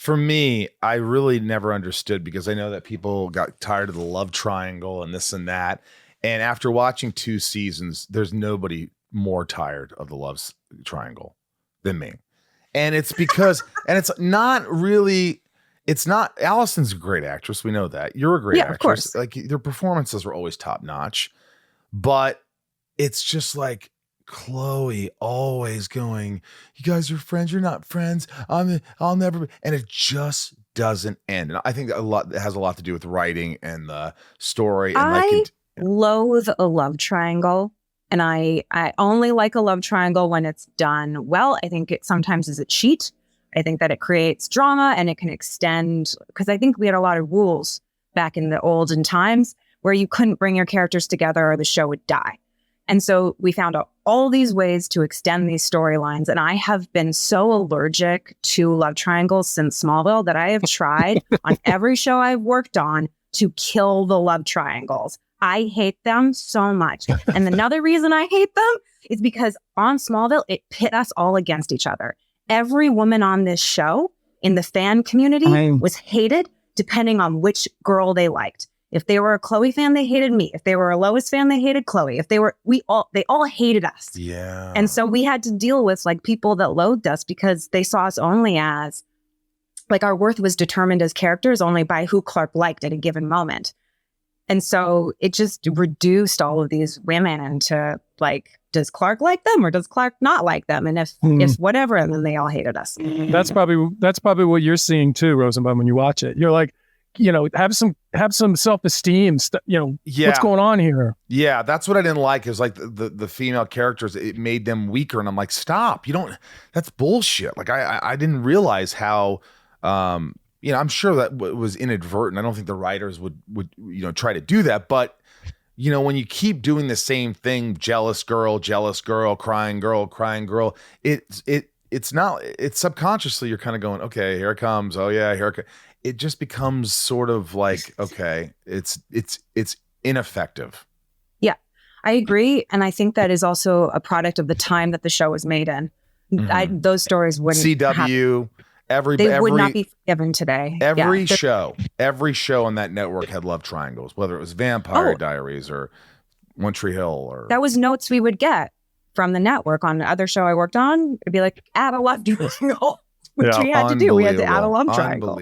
For me, I really never understood because I know that people got tired of the love triangle and this and that. And after watching 2 seasons, there's nobody more tired of the triangle than me. And it's because, and it's not really, it's not, Allison's a great actress. We know that. You're a great actress. Of course. Like their performances are always top notch, but it's just like Chloe always going, you guys are friends. You're not friends. I'll never be. And it just doesn't end. And I think it has a lot to do with writing and the story. And I loathe a love triangle. And I only like a love triangle when it's done well. I think it sometimes is a cheat. I think that it creates drama and it can extend, because I think we had a lot of rules back in the olden times where you couldn't bring your characters together or the show would die. And so we found out all these ways to extend these storylines. And I have been so allergic to love triangles since Smallville that I have tried on every show I've worked on to kill the love triangles. I hate them so much. And another reason I hate them is because on Smallville, it pit us all against each other. Every woman on this show in the fan community was hated depending on which girl they liked. If they were a Chloe fan, they hated me. If they were a Lois fan, they hated Chloe. If they all hated us. Yeah. And so we had to deal with like people that loathed us because they saw us only as like our worth was determined as characters only by who Clark liked at a given moment. And so it just reduced all of these women into like, does Clark like them or does Clark not like them? And if whatever, and then they all hated us. That's probably what you're seeing too, Rosenbaum, when you watch it. You're like, have some self-esteem. What's going on here? Yeah, that's what I didn't like. Is like the female characters. It made them weaker, and I'm like, stop! You don't. That's bullshit. Like I didn't realize how. I'm sure that was inadvertent. I don't think the writers would try to do that. But when you keep doing the same thing, jealous girl, crying girl, it's not. It's subconsciously you're kind of going, okay, here it comes. Oh yeah, here it comes. It just becomes sort of like, okay, it's ineffective. Yeah, I agree. And I think that is also a product of the time that the show was made in. Those stories wouldn't CW, they would not be forgiven today. Every show on that network had love triangles, whether it was Vampire Diaries or One Tree Hill. Or that was notes we would get from the network on the other show I worked on. It'd be like, add a love triangle. Which we had to do. We had to add a love triangle.